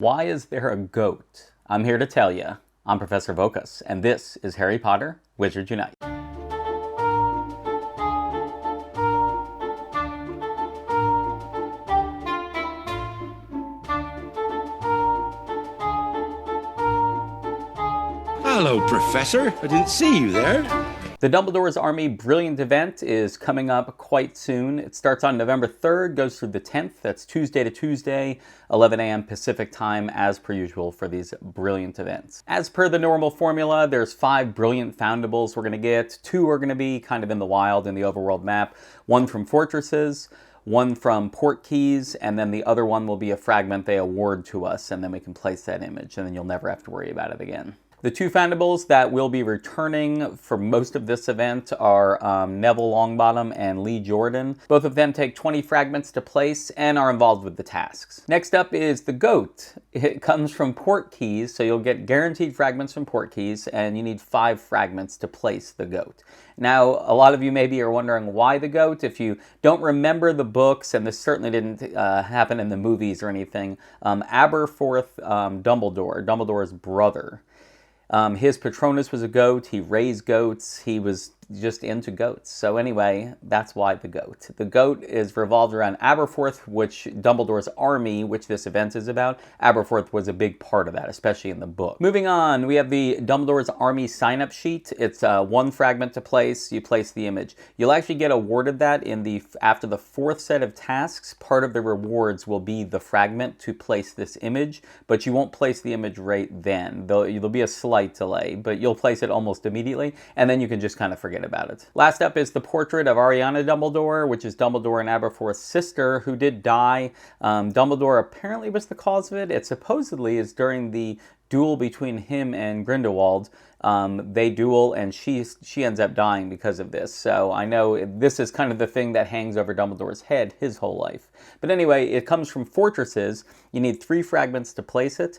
Why is there a goat? I'm here to tell you. I'm Professor Vocus, and this is Harry Potter Wizards Unite. Hello, Professor. I didn't see you there. The Dumbledore's Army Brilliant event is coming up quite soon. It starts on November 3rd, goes through the 10th. That's Tuesday to Tuesday, 11 a.m. Pacific time, as per usual for these Brilliant events. As per the normal formula, there's 5 Brilliant Foundables we're going to get. 2 are going to be kind of in the wild in the overworld map. 1 from Fortresses, 1 from port keys, and then the other one will be a fragment they award to us, and then we can place that image, and then you'll never have to worry about it again. The 2 Foundables that will be returning for most of this event are Neville Longbottom and Lee Jordan. Both of them take 20 fragments to place and are involved with the tasks. Next up is the Goat. It comes from port keys, so you'll get guaranteed fragments from port keys, and you need 5 fragments to place the Goat. Now, a lot of you maybe are wondering why the Goat. If you don't remember the books, and this certainly didn't happen in the movies or anything, Aberforth Dumbledore, Dumbledore's brother, his Patronus was a goat. He raised goats. He was just into goats. So anyway, that's why the Goat. The Goat is revolved around Aberforth, which Dumbledore's army, which this event is about. Aberforth was a big part of that, especially in the book. Moving on, we have the Dumbledore's army sign-up sheet. It's 1 fragment to place. You place the image. You'll actually get awarded that after the 4th set of tasks. Part of the rewards will be the fragment to place this image, but you won't place the image right then. There'll be a slight delay, but you'll place it almost immediately, and then you can just kind of forget about it. Last up is the portrait of Ariana Dumbledore, which is Dumbledore and Aberforth's sister, who did die. Dumbledore apparently was the cause of it. It supposedly is during the duel between him and Grindelwald. They duel, and she ends up dying because of this. So I know this is kind of the thing that hangs over Dumbledore's head his whole life. But anyway, it comes from Fortresses. You need 3 fragments to place it.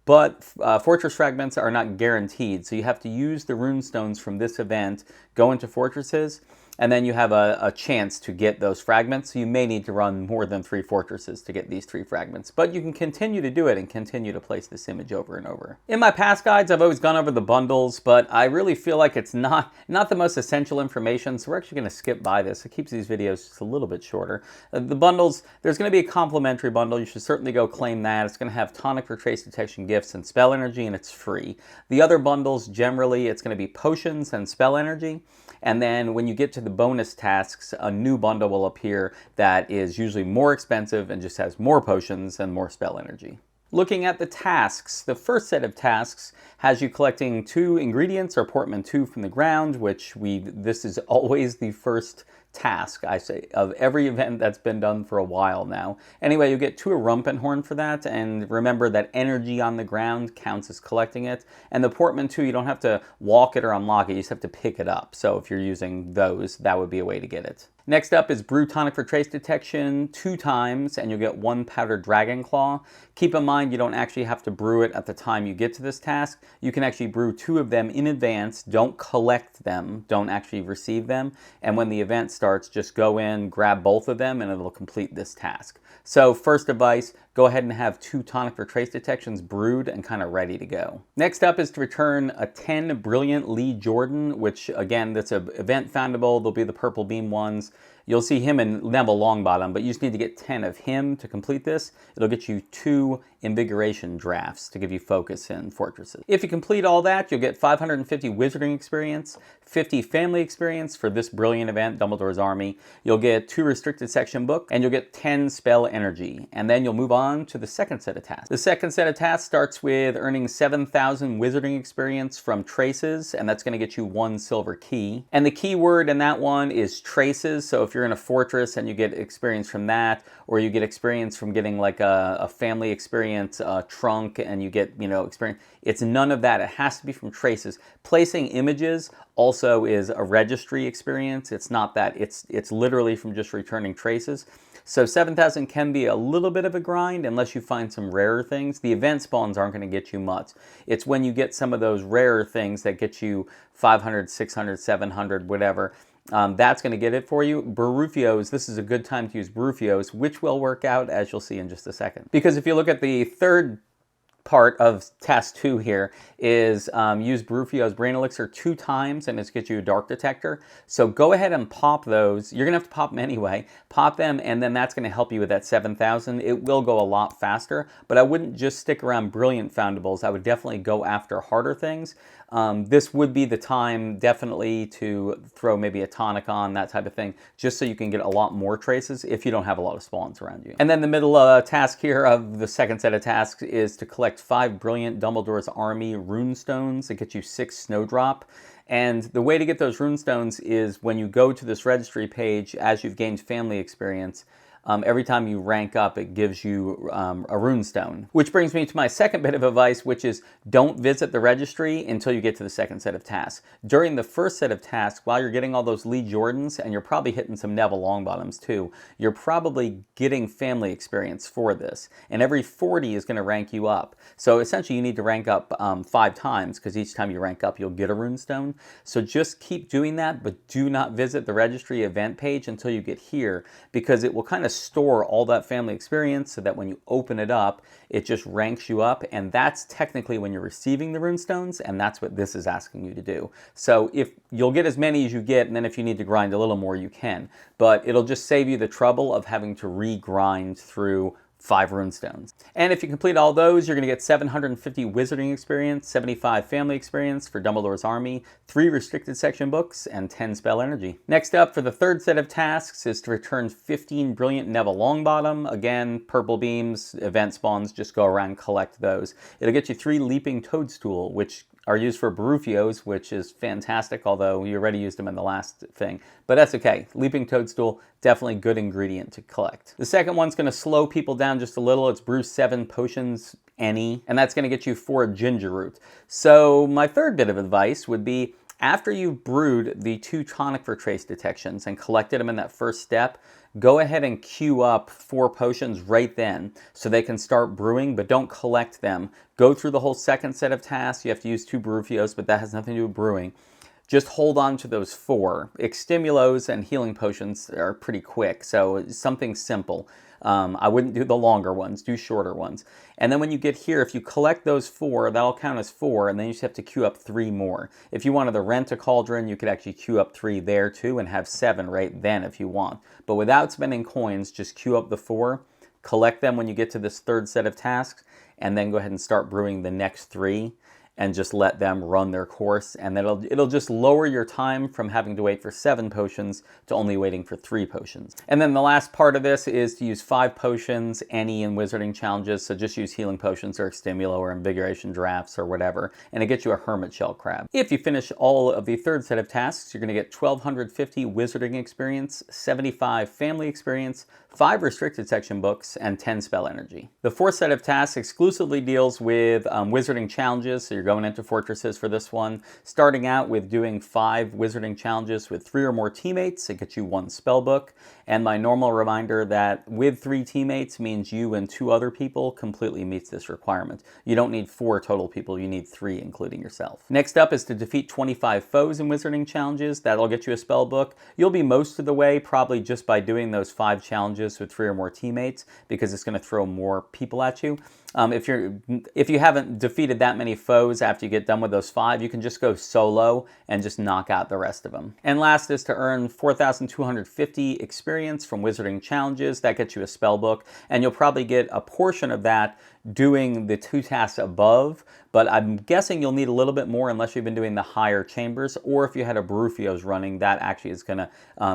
But fortress fragments are not guaranteed, so you have to use the Runestones from this event, go into Fortresses, and then you have a chance to get those fragments. So you may need to run more than 3 fortresses to get these 3 fragments, but you can continue to do it and continue to place this image over and over. In my past guides, I've always gone over the bundles, but I really feel like it's not the most essential information, so we're actually going to skip by this. It keeps these videos just a little bit shorter. The bundles, there's going to be a complimentary bundle. You should certainly go claim that. It's going to have tonic for trace detection gifts and spell energy, and it's free. The other bundles, generally, it's going to be potions and spell energy. And then when you get to the bonus tasks, a new bundle will appear that is usually more expensive and just has more potions and more spell energy. Looking at the tasks, the first set of tasks has you collecting 2 ingredients or portmanteau from the ground, this is always the first task, I say, of every event that's been done for a while now. Anyway, you get 2 Rumpenhorn for that, and remember that energy on the ground counts as collecting it. And the portmanteau, you don't have to walk it or unlock it, you just have to pick it up. So if you're using those, that would be a way to get it. Next up is brew tonic for trace detection 2 times, and you'll get 1 powdered dragon claw. Keep in mind you don't actually have to brew it at the time you get to this task. You can actually brew 2 of them in advance. Don't collect them, don't actually receive them. And when the event starts, just go in, grab both of them, and it'll complete this task. So first advice, go ahead and have 2 tonic for trace detections brewed and kind of ready to go. Next up is to return a 10 Brilliant Lee Jordan, which again, that's an event foundable. They'll be the purple beam ones. You'll see him and Neville Longbottom, but you just need to get 10 of him to complete this. It'll get you 2 invigoration drafts to give you focus in Fortresses. If you complete all that, you'll get 550 wizarding experience, 50 family experience for this brilliant event, Dumbledore's Army. You'll get 2 restricted section book, and you'll get 10 spell energy. And then you'll move on to the second set of tasks. The second set of tasks starts with earning 7,000 wizarding experience from traces, and that's going to get you 1 silver key. And the key word in that one is traces. So if you're in a fortress and you get experience from that, or you get experience from getting like a family experience trunk, and you get, experience, it's none of that. It has to be from traces. Placing images also is a registry experience. It's not that. It's literally from just returning traces. So 7,000 can be a little bit of a grind unless you find some rarer things. The event spawns aren't going to get you much. It's when you get some of those rarer things that get you 500, 600, 700, whatever. That's going to get it for you. Barufios, this is a good time to use Barufios, which will work out, as you'll see in just a second. Because if you look at the third part of task 2 here is use Brufio's Brain Elixir 2 times, and it's get you a dark detector. So go ahead and pop those. You're gonna have to pop them anyway. Pop them, and then that's gonna help you with that 7,000. It will go a lot faster, but I wouldn't just stick around brilliant foundables. I would definitely go after harder things. This would be the time definitely to throw maybe a tonic on, that type of thing, just so you can get a lot more traces if you don't have a lot of spawns around you. And then the middle task here of the second set of tasks is to collect 5 brilliant Dumbledore's Army Runestones. It gets you 6 Snowdrop. And the way to get those Runestones is when you go to this registry page, as you've gained family experience, every time you rank up, it gives you a runestone. Which brings me to my second bit of advice, which is don't visit the registry until you get to the second set of tasks. During the first set of tasks, while you're getting all those Lee Jordans, and you're probably hitting some Neville Longbottoms too, you're probably getting family experience for this. And every 40 is going to rank you up. So essentially you need to rank up 5 times, because each time you rank up, you'll get a runestone. So just keep doing that, but do not visit the registry event page until you get here, because it will kind of store all that family experience so that when you open it up, it just ranks you up, and that's technically when you're receiving the runestones, and that's what this is asking you to do. So if you'll get as many as you get, and then if you need to grind a little more, you can. But it'll just save you the trouble of having to re-grind through 5 runestones. And if you complete all those, you're going to get 750 wizarding experience, 75 family experience for Dumbledore's Army, 3 restricted section books, and 10 spell energy. Next up for the third set of tasks is to return 15 brilliant Neville Longbottom. Again, purple beams, event spawns, just go around, collect those. It'll get you 3 leaping toadstool, which are used for Barufios, which is fantastic, although you already used them in the last thing. But that's okay. Leaping Toadstool, definitely good ingredient to collect. The second one's going to slow people down just a little. It's brew 7 potions, any, and that's going to get you 4 ginger root. So my third bit of advice would be, after you've brewed the 2 tonic for trace detections and collected them in that first step, go ahead and queue up 4 potions right then so they can start brewing, but don't collect them. Go through the whole second set of tasks. You have to use 2 Barufios, but that has nothing to do with brewing. Just hold on to those 4. Extimulos and healing potions are pretty quick, so something simple. I wouldn't do the longer ones, do shorter ones. And then when you get here, if you collect those 4, that'll count as 4, and then you just have to queue up 3 more. If you wanted to rent a cauldron, you could actually queue up 3 there too and have 7 right then if you want. But without spending coins, just queue up the 4, collect them when you get to this third set of tasks, and then go ahead and start brewing the next 3. And just let them run their course, and it'll just lower your time from having to wait for 7 potions to only waiting for 3 potions. And then the last part of this is to use 5 potions, any in wizarding challenges, so just use healing potions or Extimulo or invigoration drafts or whatever, and it gets you a hermit shell crab. If you finish all of the third set of tasks, you're going to get 1,250 wizarding experience, 75 family experience, 5 restricted section books, and 10 spell energy. The fourth set of tasks exclusively deals with wizarding challenges, so you're going into fortresses for this one. Starting out with doing 5 wizarding challenges with 3 or more teammates, it gets you 1 spell book. And my normal reminder that with 3 teammates means you and 2 other people completely meets this requirement. You don't need 4 total people, you need 3 including yourself. Next up is to defeat 25 foes in wizarding challenges. That'll get you a spell book. You'll be most of the way probably just by doing those 5 challenges with 3 or more teammates, because it's going to throw more people at you. If you haven't defeated that many foes after you get done with those 5, you can just go solo and just knock out the rest of them. And last is to earn 4,250 experience from wizarding challenges. That gets you a spell book, and you'll probably get a portion of that doing the 2 tasks above, but I'm guessing you'll need a little bit more unless you've been doing the higher chambers, or if you had a Barufios running, that actually is gonna,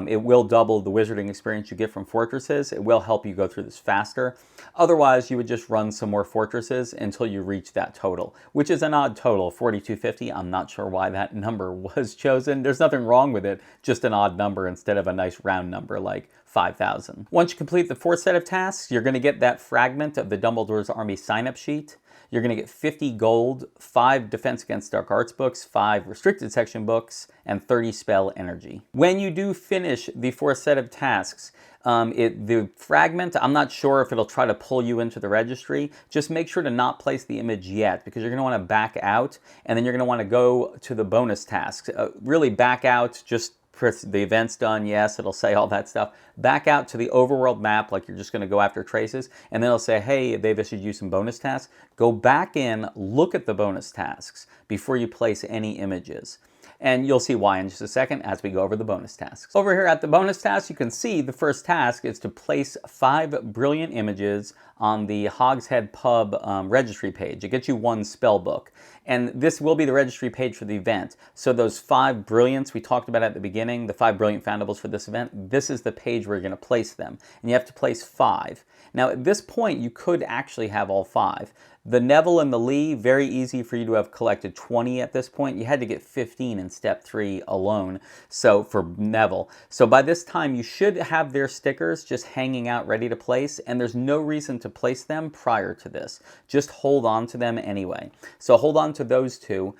it will double the wizarding experience you get from fortresses. It will help you go through this faster. Otherwise, you would just run some more fortresses until you reach that total, which is an odd total, 4,250. I'm not sure why that number was chosen. There's nothing wrong with it, just an odd number instead of a nice round number like 5,000. Once you complete the 4th set of tasks, you're going to get that fragment of the Dumbledore's Army sign-up sheet. You're going to get 50 gold, 5 Defense Against Dark Arts books, 5 restricted section books, and 30 spell energy. When you do finish the 4th set of tasks, the fragment, I'm not sure if it'll try to pull you into the registry. Just make sure to not place the image yet, because you're going to want to back out, and then you're going to want to go to the bonus tasks. Really back out, just the event's done, yes, it'll say all that stuff. Back out to the overworld map, like you're just going to go after traces, and then it'll say, hey, they've issued you some bonus tasks. Go back in, look at the bonus tasks before you place any images. And you'll see why in just a second as we go over the bonus tasks. Over here at the bonus tasks, you can see the first task is to place 5 brilliant images on the Hogshead Pub registry page. It gets you 1 spell book. And this will be the registry page for the event. So those 5 brilliants we talked about at the beginning, the 5 brilliant foundables for this event, this is the page where you're going to place them. And you have to place 5. Now at this point, you could actually have all 5. The Neville and the Lee, very easy for you to have collected 20 at this point. You had to get 15 in step 3 alone, so for Neville. So by this time, you should have their stickers just hanging out ready to place, and there's no reason to place them prior to this. Just hold on to them anyway. So hold on to those 2.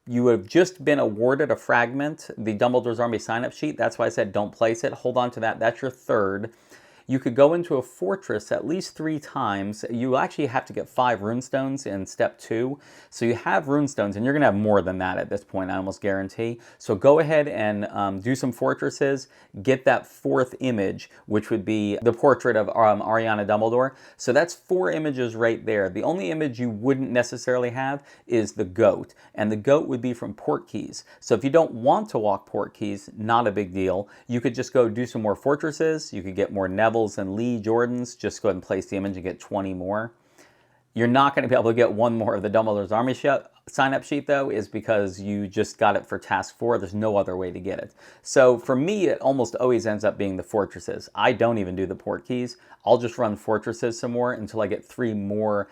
You have just been awarded a fragment, the Dumbledore's Army sign-up sheet. That's why I said don't place it. Hold on to that. That's your 3rd. You could go into a fortress at least 3 times. You actually have to get 5 runestones in step 2. So you have runestones, and you're going to have more than that at this point, I almost guarantee. So go ahead and do some fortresses. Get that 4th image, which would be the portrait of Ariana Dumbledore. So that's 4 images right there. The only image you wouldn't necessarily have is the goat. And the goat would be from Portkeys. So if you don't want to walk Portkeys, not a big deal. You could just go do some more fortresses. You could get more Neville and Lee Jordans, just go ahead and place the image and get 20 more. You're not going to be able to get 1 more of the Dumbledore's Army sign-up sheet, though, is because you just got it for task 4. There's no other way to get it. So for me, it almost always ends up being the fortresses. I don't even do the Portkeys. I'll just run fortresses some more until I get 3 more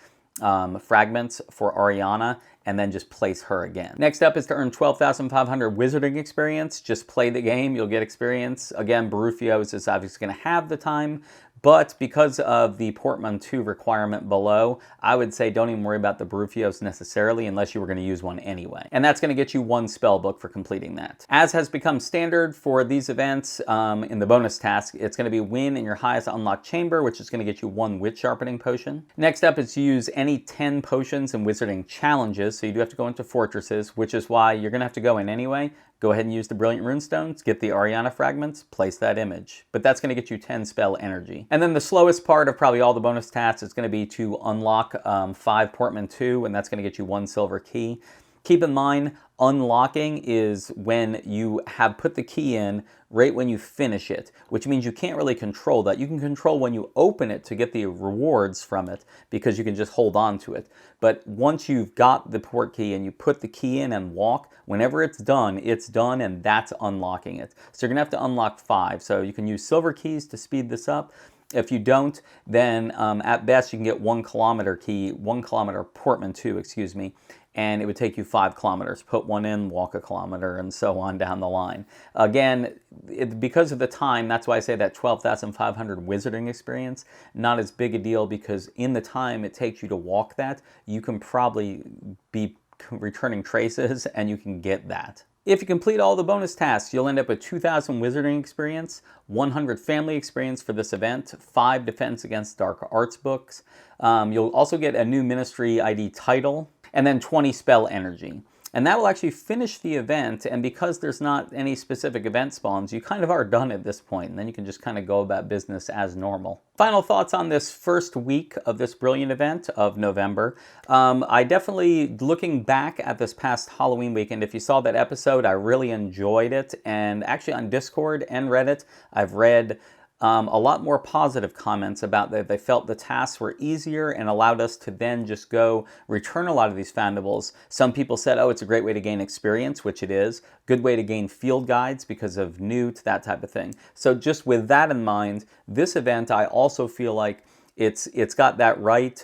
fragments for Ariana, and then just place her again. Next up is to earn 12,500 wizarding experience. Just play the game, you'll get experience. Again, Barufios is obviously going to have the time, but because of the portmanteau requirement below, I would say don't even worry about the Barufios necessarily unless you were going to use one anyway. And that's going to get you 1 spell book for completing that. As has become standard for these events in the bonus task, it's going to be win in your highest unlocked chamber, which is going to get you 1 witch sharpening potion. Next up is to use any 10 potions and wizarding challenges, so you do have to go into fortresses, which is why you're going to have to go in anyway. Go ahead and use the Brilliant Runestones, get the Ariana fragments, place that image. But that's going to get you 10 spell energy. And then the slowest part of probably all the bonus tasks is going to be to unlock 5 portmanteau, and that's going to get you 1 silver key. Keep in mind, unlocking is when you have put the key in right when you finish it, which means you can't really control that. You can control when you open it to get the rewards from it because you can just hold on to it. But once you've got the port key and you put the key in and walk, whenever it's done, and that's unlocking it. So you're going to have to unlock 5. So you can use silver keys to speed this up. If you don't, then at best you can get 1 kilometer key, 1 kilometer portmanteau, excuse me, and it would take you 5 kilometers. Put 1 in, walk a kilometer, and so on down the line. Again, because of the time, that's why I say that 12,500 wizarding experience, not as big a deal because in the time it takes you to walk that, you can probably be returning traces and you can get that. If you complete all the bonus tasks, you'll end up with 2,000 wizarding experience, 100 family experience for this event, 5 defense against dark arts books. You'll also get a new ministry ID title, and then 20 spell energy. And that will actually finish the event, and because there's not any specific event spawns, you kind of are done at this point, and then you can just kind of go about business as normal. Final thoughts on this first week of this brilliant event of November. I definitely, looking back at this past Halloween weekend, if you saw that episode, I really enjoyed it, and actually on Discord and Reddit, I've read a lot more positive comments about that they felt the tasks were easier and allowed us to then just go return a lot of these foundables. Some people said, oh, it's a great way to gain experience, which it is. Good way to gain field guides because of newt, that type of thing. So just with that in mind, this event, I also feel like it's got that right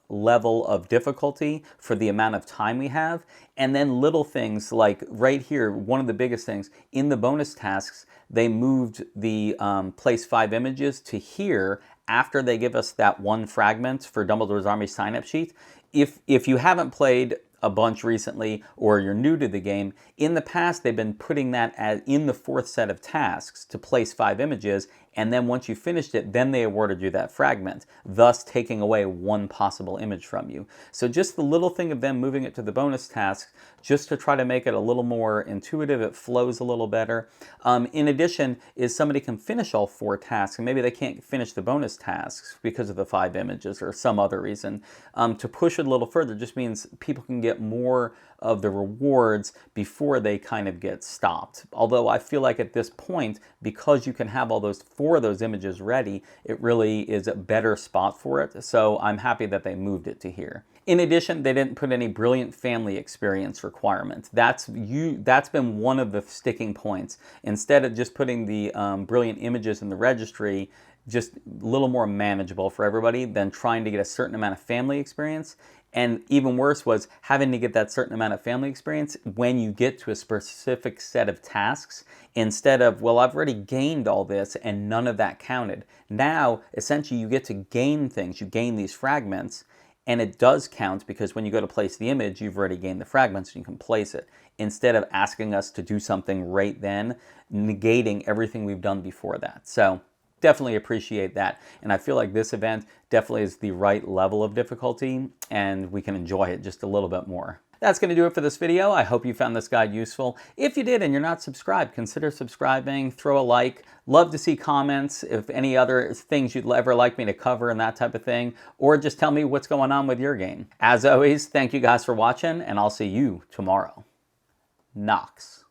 level of difficulty for the amount of time we have. And then little things like right here, one of the biggest things, in the bonus tasks, they moved the place 5 images to here after they give us that 1 fragment for Dumbledore's Army sign-up sheet. If you haven't played a bunch recently or you're new to the game, in the past they've been putting that in the 4th set of tasks to place 5 images, and then once you finished it, then they awarded you that fragment, thus taking away one possible image from you. So just the little thing of them moving it to the bonus task, just to try to make it a little more intuitive, it flows a little better. In addition, is somebody can finish all 4 tasks, and maybe they can't finish the bonus tasks because of the 5 images or some other reason. To push it a little further just means people can get more of the rewards before they kind of get stopped. Although I feel like at this point, because you can have all those 4 of those images ready, it really is a better spot for it. So I'm happy that they moved it to here. In addition, they didn't put any brilliant family experience requirement. That's been one of the sticking points. Instead of just putting the brilliant images in the registry, just a little more manageable for everybody than trying to get a certain amount of family experience. And even worse was having to get that certain amount of family experience when you get to a specific set of tasks, instead of, well, I've already gained all this and none of that counted. Now, essentially, you get to gain things. You gain these fragments, and it does count because when you go to place the image, you've already gained the fragments and you can place it, instead of asking us to do something right then, negating everything we've done before that. So definitely appreciate that, and I feel like this event definitely is the right level of difficulty, and we can enjoy it just a little bit more. That's going to do it for this video. I hope you found this guide useful. If you did and you're not subscribed, consider subscribing, throw a like. Love to see comments, if any other things you'd ever like me to cover and that type of thing, or just tell me what's going on with your game. As always, thank you guys for watching, and I'll see you tomorrow. Nox.